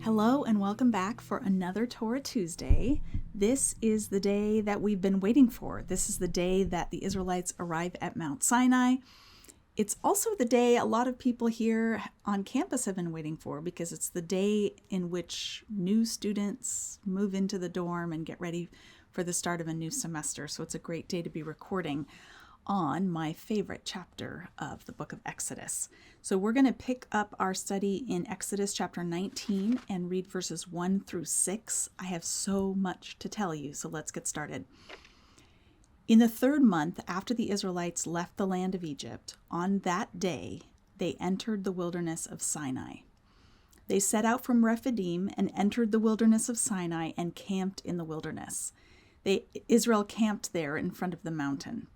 Hello and welcome back for another Torah Tuesday. This is the day that we've been waiting for. This is the day that the Israelites arrive at Mount Sinai. It's also the day a lot of people here on campus have been waiting for, because it's the day in which new students move into the dorm and get ready for the start of a new semester. So it's a great day to be recording on my favorite chapter of the book of Exodus. So we're going to pick up our study in Exodus chapter 19 and read verses 1 through 6. I have so much to tell you, so let's get started. In the 3rd month after the Israelites left the land of Egypt, on that day they entered the wilderness of Sinai. They set out from Rephidim and entered the wilderness of Sinai and camped in the wilderness. Israel camped there in front of the mountain.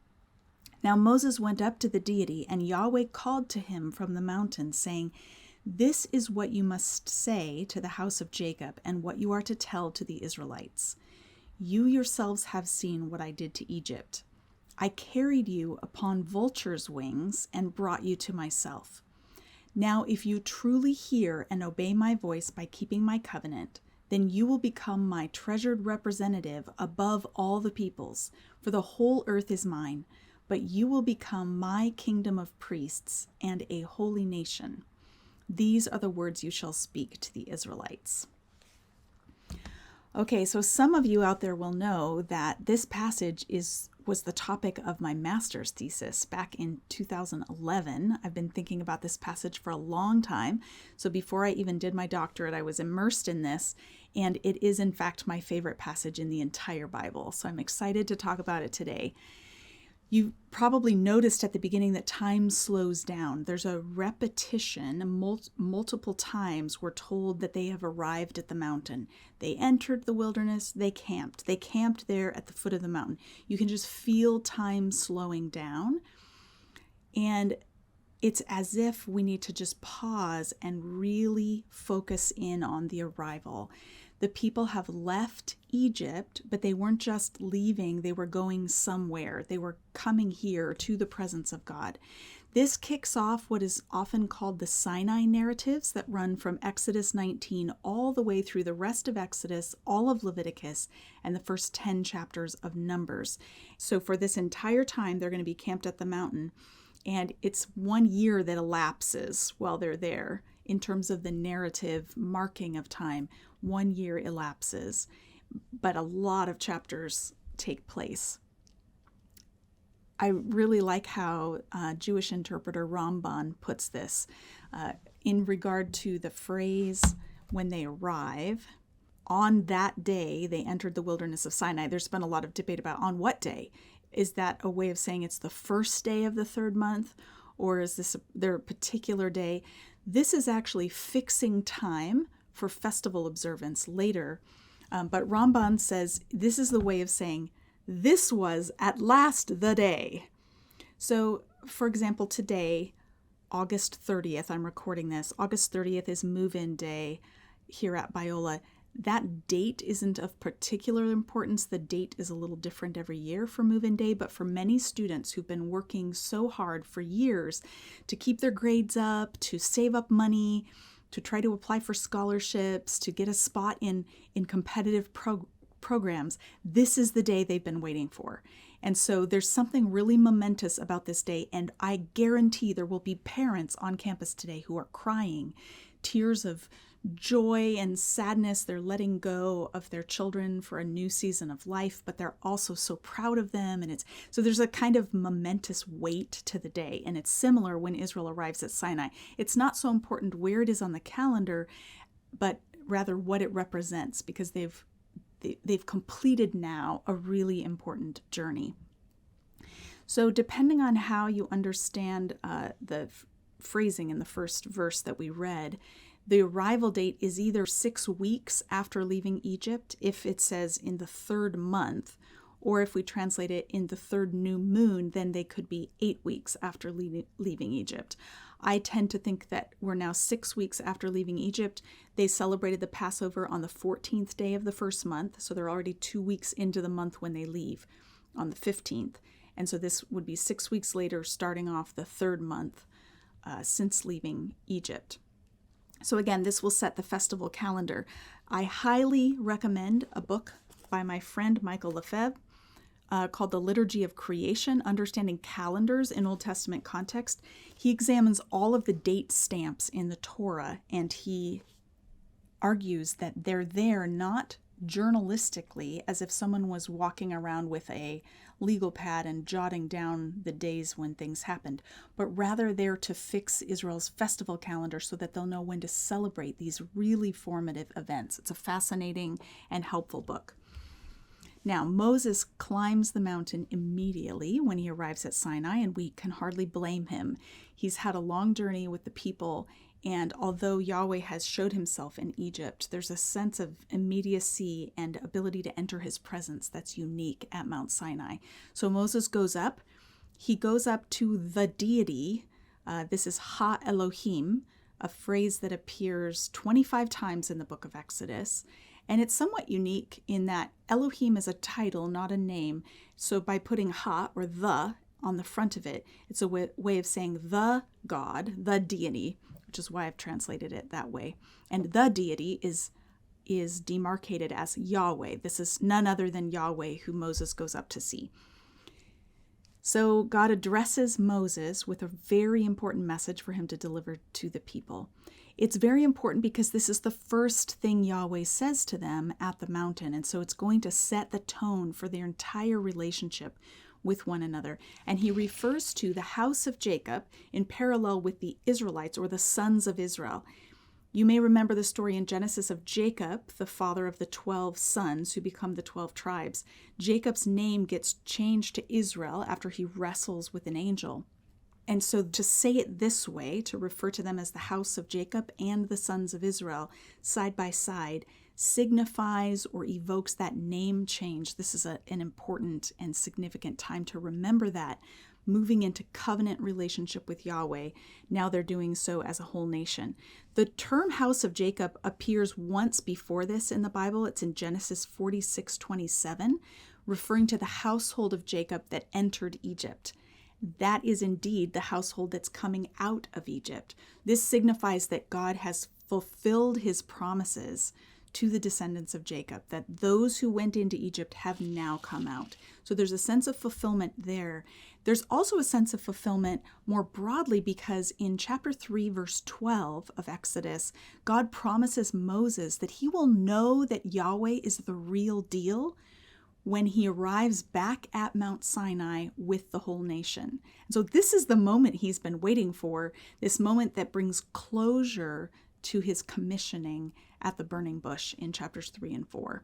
Now Moses went up to the deity, and Yahweh called to him from the mountain, saying, "This is what you must say to the house of Jacob, and what you are to tell to the Israelites. You yourselves have seen what I did to Egypt. I carried you upon vultures' wings and brought you to myself. Now if you truly hear and obey my voice by keeping my covenant, then you will become my treasured representative above all the peoples, for the whole earth is mine. But you will become my kingdom of priests and a holy nation. These are the words you shall speak to the Israelites." Okay, so some of you out there will know that this passage was the topic of my master's thesis back in 2011. I've been thinking about this passage for a long time. So before I even did my doctorate, I was immersed in this, and it is in fact my favorite passage in the entire Bible. So I'm excited to talk about it today. You probably noticed at the beginning that time slows down. There's a repetition. Multiple times we're told that they have arrived at the mountain. They entered the wilderness. They camped. They camped there at the foot of the mountain. You can just feel time slowing down. And it's as if we need to just pause and really focus in on the arrival. The people have left Egypt, but they weren't just leaving, they were going somewhere. They were coming here to the presence of God. This kicks off what is often called the Sinai narratives that run from Exodus 19 all the way through the rest of Exodus, all of Leviticus, and the first 10 chapters of Numbers. So for this entire time, they're going to be camped at the mountain, and it's 1 year that elapses while they're there. In terms of the narrative marking of time, 1 year elapses, but a lot of chapters take place. I really like how Jewish interpreter Ramban puts this in regard to the phrase, when they arrive. On that day, they entered the wilderness of Sinai. There's been a lot of debate about on what day. Is that a way of saying it's the first day of the 3rd month? Or is this their particular day? This is actually fixing time for festival observance later. But Ramban says this is the way of saying this was at last the day. So, for example, today, August 30th, I'm recording this. August 30th is move-in day here at Biola. That date isn't of particular importance. The date is a little different every year for move-in day, but for many students who've been working so hard for years to keep their grades up, to save up money, to try to apply for scholarships, to get a spot in competitive programs, this is the day they've been waiting for. And so there's something really momentous about this day, and I guarantee there will be parents on campus today who are crying, tears of joy and sadness. They're letting go of their children for a new season of life, but they're also so proud of them. And so there's a kind of momentous weight to the day. And it's similar when Israel arrives at Sinai. It's not so important where it is on the calendar, but rather what it represents, because they've completed now a really important journey. So depending on how you understand the phrasing in the first verse that we read, the arrival date is either 6 weeks after leaving Egypt, if it says in the 3rd month, or if we translate it in the 3rd new moon, then they could be 8 weeks after leaving Egypt. I tend to think that we're now 6 weeks after leaving Egypt. They celebrated the Passover on the 14th day of the 1st month, so they're already 2 weeks into the month when they leave on the 15th. And so this would be 6 weeks later, starting off the third month since leaving Egypt. So again, this will set the festival calendar. I highly recommend a book by my friend Michael Lefebvre called The Liturgy of Creation, Understanding Calendars in Old Testament Context. He examines all of the date stamps in the Torah, and he argues that they're there not journalistically, as if someone was walking around with a legal pad and jotting down the days when things happened, but rather there to fix Israel's festival calendar so that they'll know when to celebrate these really formative events. It's a fascinating and helpful book. Now, Moses climbs the mountain immediately when he arrives at Sinai, and we can hardly blame him. He's had a long journey with the people, and although Yahweh has showed himself in Egypt, there's a sense of immediacy and ability to enter his presence that's unique at Mount Sinai. So Moses goes up. He goes up to the deity. This is Ha Elohim, a phrase that appears 25 times in the book of Exodus. And it's somewhat unique in that Elohim is a title, not a name. So by putting Ha, or the, on the front of it, it's a way of saying the God, the deity, which is why I've translated it that way. And the deity is demarcated as Yahweh. This is none other than Yahweh who Moses goes up to see. So God addresses Moses with a very important message for him to deliver to the people. It's very important because this is the first thing Yahweh says to them at the mountain. And so it's going to set the tone for their entire relationship with one another. And he refers to the house of Jacob in parallel with the Israelites, or the sons of Israel. You may remember the story in Genesis of Jacob, the father of the 12 sons who become the 12 tribes. Jacob's name gets changed to Israel after he wrestles with an angel. And so to say it this way, to refer to them as the house of Jacob and the sons of Israel side by side, signifies or evokes that name change. This is an important and significant time to remember that, moving into covenant relationship with Yahweh. Now they're doing so as a whole nation. The term house of Jacob appears once before this in the Bible. It's in Genesis 46:27, referring to the household of Jacob that entered Egypt. That is indeed the household that's coming out of Egypt. This signifies that God has fulfilled his promises to the descendants of Jacob, that those who went into Egypt have now come out. So there's a sense of fulfillment there. There's also a sense of fulfillment more broadly because in chapter 3, verse 12 of Exodus, God promises Moses that he will know that Yahweh is the real deal when he arrives back at Mount Sinai with the whole nation. And so this is the moment he's been waiting for, this moment that brings closure to his commissioning at the burning bush in chapters 3 and 4.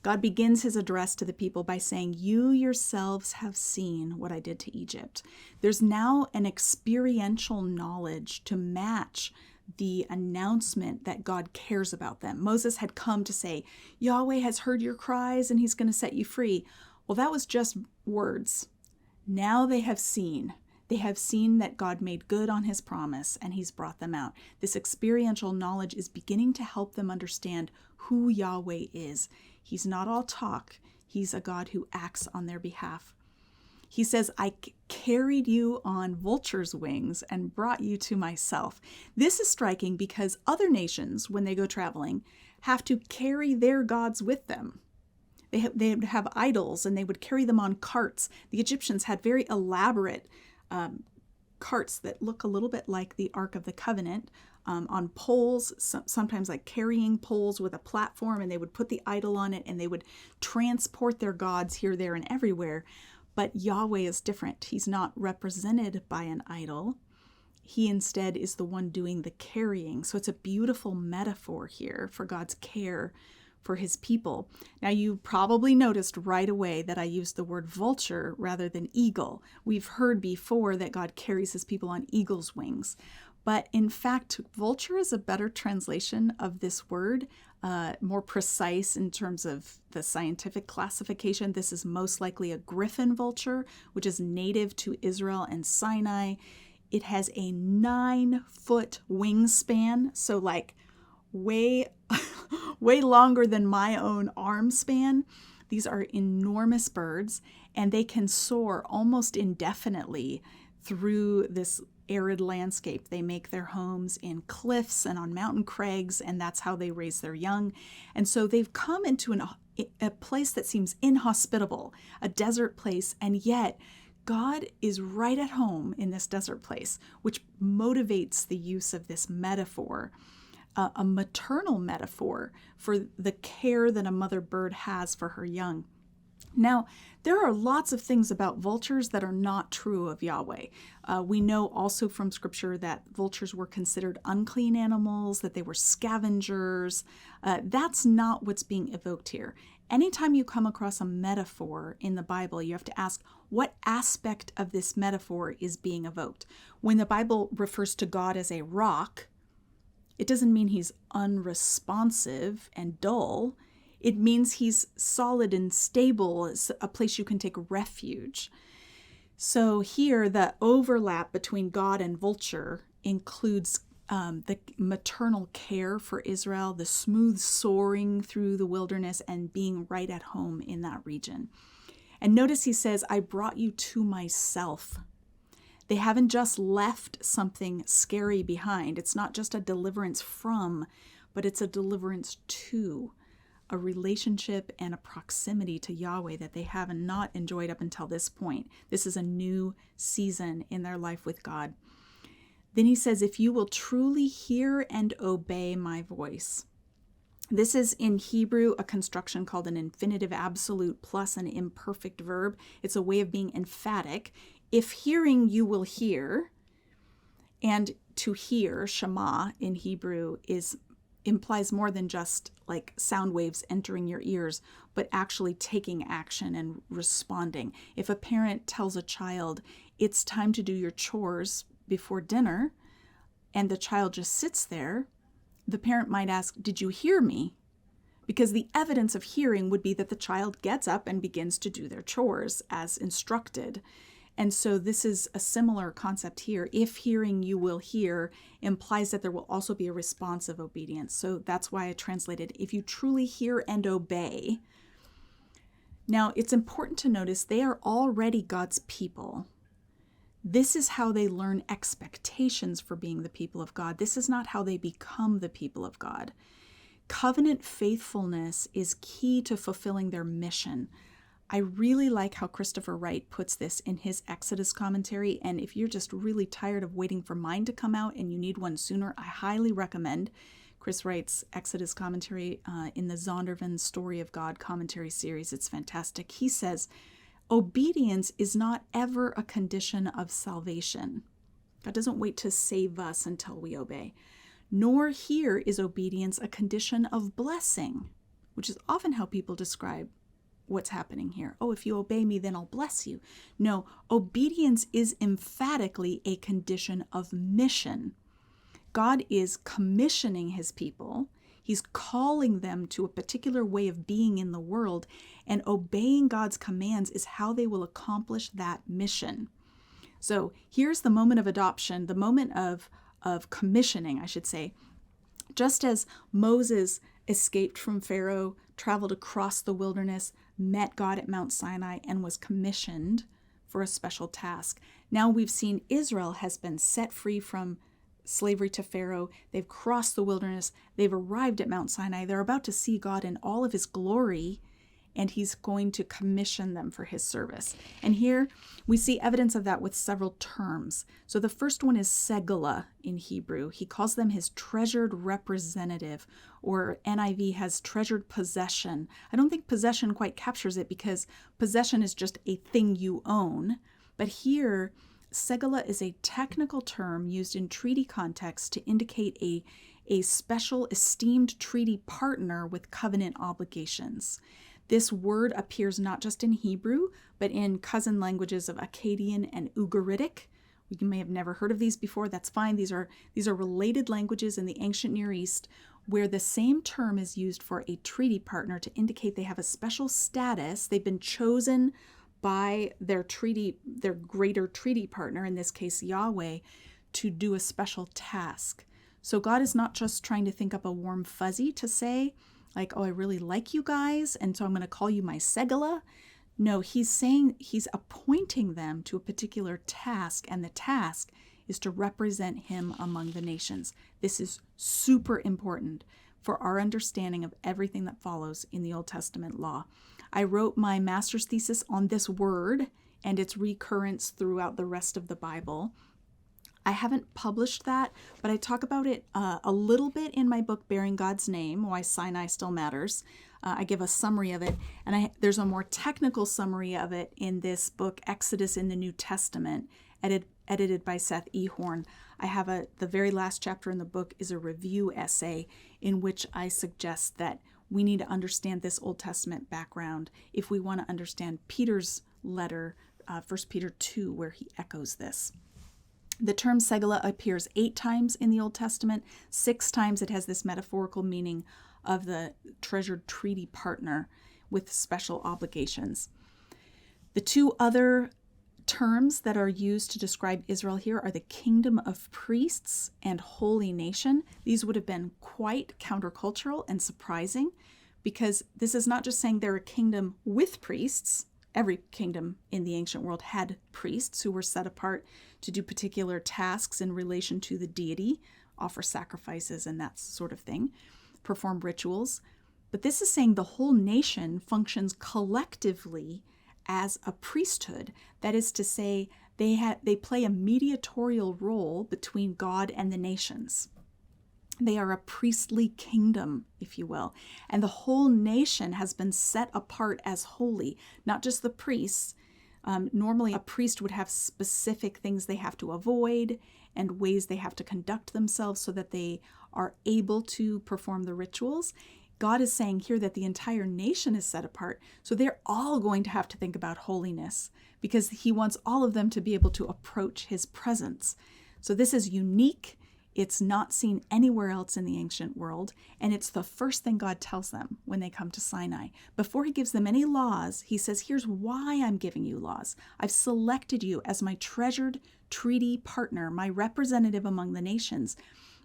God begins his address to the people by saying, "You yourselves have seen what I did to Egypt." There's now an experiential knowledge to match the announcement that God cares about them. Moses had come to say, Yahweh has heard your cries and he's going to set you free. Well, that was just words. Now they have seen. They have seen that God made good on his promise and he's brought them out. This experiential knowledge is beginning to help them understand who Yahweh is. He's not all talk. He's a God who acts on their behalf. He says, I carried you on vulture's wings and brought you to myself. This is striking because other nations, when they go traveling, have to carry their gods with them. They would have idols and they would carry them on carts. The Egyptians had very elaborate carts that look a little bit like the Ark of the Covenant, on poles, sometimes like carrying poles with a platform, and they would put the idol on it and they would transport their gods here, there, and everywhere. But Yahweh is different. He's not represented by an idol. He instead is the one doing the carrying. So it's a beautiful metaphor here for God's care for his people. Now, you probably noticed right away that I used the word vulture rather than eagle. We've heard before that God carries his people on eagle's wings. But in fact, vulture is a better translation of this word, more precise in terms of the scientific classification. This is most likely a griffin vulture, which is native to Israel and Sinai. It has a 9-foot wingspan, so like way longer than my own arm span. These are enormous birds, and they can soar almost indefinitely through this arid landscape. They make their homes in cliffs and on mountain crags, and that's how they raise their young. And so they've come into a place that seems inhospitable, a desert place, and yet God is right at home in this desert place, which motivates the use of this metaphor, a maternal metaphor for the care that a mother bird has for her young. Now, there are lots of things about vultures that are not true of Yahweh. We know also from Scripture that vultures were considered unclean animals, that they were scavengers. That's not what's being evoked here. Anytime you come across a metaphor in the Bible, you have to ask what aspect of this metaphor is being evoked. When the Bible refers to God as a rock, it doesn't mean he's unresponsive and dull. It means he's solid and stable. It's a place you can take refuge. So here, the overlap between God and vulture includes the maternal care for Israel, the smooth soaring through the wilderness, and being right at home in that region. And notice he says, I brought you to myself. They haven't just left something scary behind. It's not just a deliverance from, but it's a deliverance to. A relationship and a proximity to Yahweh that they have not enjoyed up until this point. This is a new season in their life with God. Then he says, if you will truly hear and obey my voice. This is in Hebrew a construction called an infinitive absolute plus an imperfect verb. It's a way of being emphatic. If hearing, you will hear. And to hear, Shema in Hebrew, implies more than just like sound waves entering your ears, but actually taking action and responding. If a parent tells a child, it's time to do your chores before dinner, and the child just sits there, the parent might ask, did you hear me? Because the evidence of hearing would be that the child gets up and begins to do their chores as instructed. And so this is a similar concept here. If hearing, you will hear implies that there will also be a response of obedience. So that's why I translated, if you truly hear and obey. Now, it's important to notice they are already God's people. This is how they learn expectations for being the people of God. This is not how they become the people of God. Covenant faithfulness is key to fulfilling their mission. I really like how Christopher Wright puts this in his Exodus commentary, and if you're just really tired of waiting for mine to come out and you need one sooner, I highly recommend Chris Wright's Exodus commentary in the Zondervan Story of God commentary series. It's fantastic. He says, obedience is not ever a condition of salvation. God doesn't wait to save us until we obey. Nor here is obedience a condition of blessing, which is often how people describe what's happening here. Oh, if you obey me, then I'll bless you. No, obedience is emphatically a condition of mission. God is commissioning his people. He's calling them to a particular way of being in the world, and obeying God's commands is how they will accomplish that mission. So here's the moment of adoption, the moment of commissioning, I should say. Just as Moses escaped from Pharaoh, traveled across the wilderness, met God at Mount Sinai, and was commissioned for a special task. Now we've seen Israel has been set free from slavery to Pharaoh. They've crossed the wilderness. They've arrived at Mount Sinai. They're about to see God in all of his glory, and he's going to commission them for his service. And here we see evidence of that with several terms. So the first one is segala in Hebrew. He calls them his treasured representative, or NIV has treasured possession. I don't think possession quite captures it because possession is just a thing you own. But here, segala is a technical term used in treaty context to indicate a special esteemed treaty partner with covenant obligations. This word appears not just in Hebrew, but in cousin languages of Akkadian and Ugaritic. You may have never heard of these before. That's fine. These are related languages in the ancient Near East where the same term is used for a treaty partner to indicate they have a special status. They've been chosen by their greater treaty partner, in this case Yahweh, to do a special task. So God is not just trying to think up a warm fuzzy to say, like, oh, I really like you guys, and so I'm going to call you my segala. No, he's saying he's appointing them to a particular task, and the task is to represent him among the nations. This is super important for our understanding of everything that follows in the Old Testament law. I wrote my master's thesis on this word and its recurrence throughout the rest of the Bible. I haven't published that, but I talk about it a little bit in my book, Bearing God's Name, Why Sinai Still Matters. I give a summary of it, and there's a more technical summary of it in this book, Exodus in the New Testament, edited by Seth E. Horn. I have the very last chapter in the book is a review essay in which I suggest that we need to understand this Old Testament background if we want to understand Peter's letter, 1 Peter 2, where he echoes this. The term segula appears 8 times in the Old Testament. 6 times it has this metaphorical meaning of the treasured treaty partner with special obligations. The 2 other terms that are used to describe Israel here are the kingdom of priests and holy nation. These would have been quite countercultural and surprising, because this is not just saying they're a kingdom with priests. Every kingdom in the ancient world had priests who were set apart to do particular tasks in relation to the deity, offer sacrifices and that sort of thing, perform rituals. But this is saying the whole nation functions collectively as a priesthood. That is to say, they play a mediatorial role between God and the nations. They are a priestly kingdom, if you will. And the whole nation has been set apart as holy, not just the priests. Normally, a priest would have specific things they have to avoid and ways they have to conduct themselves so that they are able to perform the rituals. God is saying here that the entire nation is set apart. So they're all going to have to think about holiness because he wants all of them to be able to approach his presence. So this is unique. It's not seen anywhere else in the ancient world, and it's the first thing God tells them when they come to Sinai. Before he gives them any laws, he says, here's why I'm giving you laws. I've selected you as my treasured treaty partner, my representative among the nations,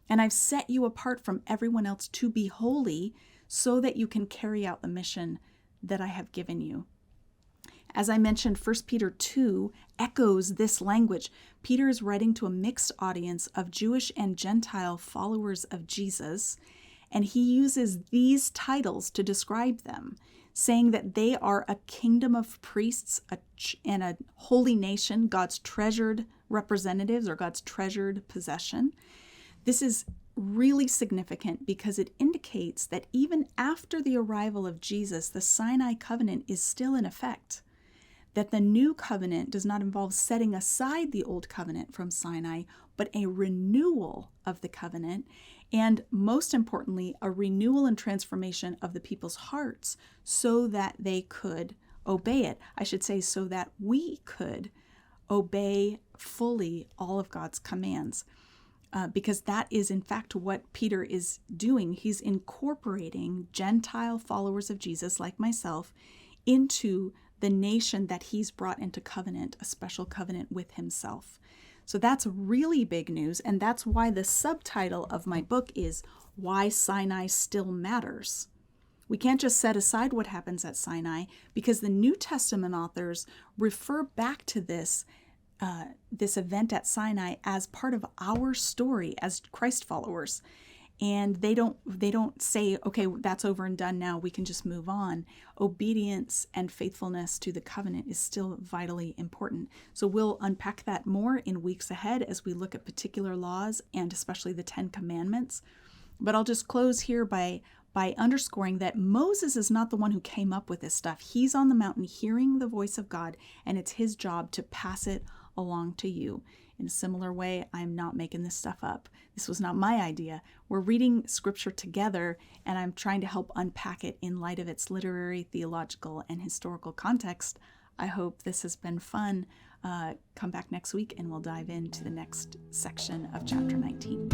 and I've set you apart from everyone else to be holy so that you can carry out the mission that I have given you. As I mentioned, 1 Peter 2 echoes this language. Peter is writing to a mixed audience of Jewish and Gentile followers of Jesus, and he uses these titles to describe them, saying that they are a kingdom of priests and a holy nation, God's treasured representatives or God's treasured possession. This is really significant because it indicates that even after the arrival of Jesus, the Sinai covenant is still in effect. That the new covenant does not involve setting aside the old covenant from Sinai, but a renewal of the covenant, and most importantly, a renewal and transformation of the people's hearts so that they could obey it. I should say, so that we could obey fully all of God's commands. Because that is, in fact, what Peter is doing. He's incorporating Gentile followers of Jesus, like myself, into the nation that he's brought into covenant, a special covenant with himself. So that's really big news, and that's why the subtitle of my book is Why Sinai Still Matters. We can't just set aside what happens at Sinai, because the New Testament authors refer back to this event at Sinai as part of our story as Christ followers. And they don't say, okay, that's over and done now, we can just move on. Obedience and faithfulness to the covenant is still vitally important. So we'll unpack that more in weeks ahead as we look at particular laws and especially the 10 Commandments. But I'll just close here by underscoring that Moses is not the one who came up with this stuff. He's on the mountain hearing the voice of God, and it's his job to pass it along to you. In a similar way, I'm not making this stuff up. This was not my idea. We're reading scripture together, and I'm trying to help unpack it in light of its literary, theological, and historical context. I hope this has been fun. Come back next week, and we'll dive into the next section of chapter 19.